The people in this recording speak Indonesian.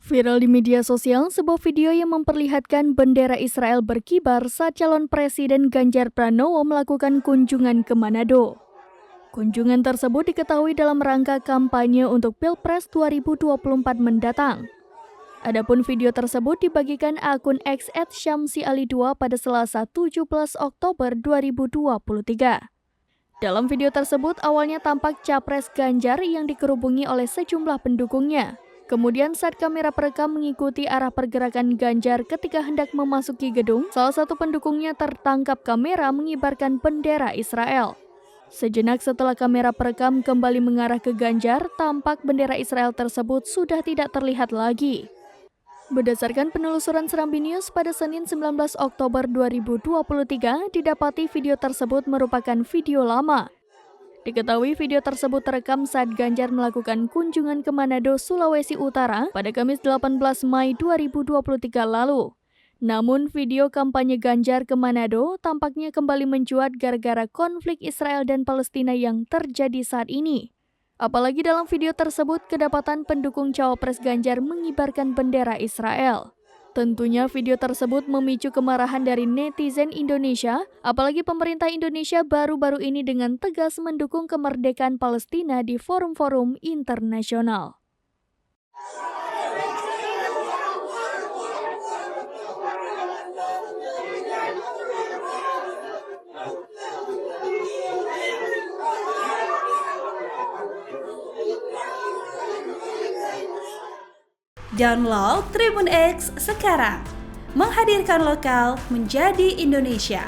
Viral di media sosial, sebuah video yang memperlihatkan bendera Israel berkibar saat calon Presiden Ganjar Pranowo melakukan kunjungan ke Manado. Kunjungan tersebut diketahui dalam rangka kampanye untuk Pilpres 2024 mendatang. Adapun video tersebut dibagikan akun X @syamsiali2 pada Selasa 17 Oktober 2023. Dalam video tersebut awalnya tampak Capres Ganjar yang dikerubungi oleh sejumlah pendukungnya. Kemudian saat kamera perekam mengikuti arah pergerakan Ganjar ketika hendak memasuki gedung, salah satu pendukungnya tertangkap kamera mengibarkan bendera Israel. Sejenak setelah kamera perekam kembali mengarah ke Ganjar, tampak bendera Israel tersebut sudah tidak terlihat lagi. Berdasarkan penelusuran Serambi News pada Senin 19 Oktober 2023, didapati video tersebut merupakan video lama. Diketahui video tersebut terekam saat Ganjar melakukan kunjungan ke Manado, Sulawesi Utara pada Kamis 18 Mei 2023 lalu. Namun video kampanye Ganjar ke Manado tampaknya kembali mencuat gara-gara konflik Israel dan Palestina yang terjadi saat ini. Apalagi dalam video tersebut kedapatan pendukung cawapres Ganjar mengibarkan bendera Israel. Tentunya video tersebut memicu kemarahan dari netizen Indonesia, apalagi pemerintah Indonesia baru-baru ini dengan tegas mendukung kemerdekaan Palestina di forum-forum internasional. Download Tribun X sekarang, menghadirkan lokal menjadi Indonesia.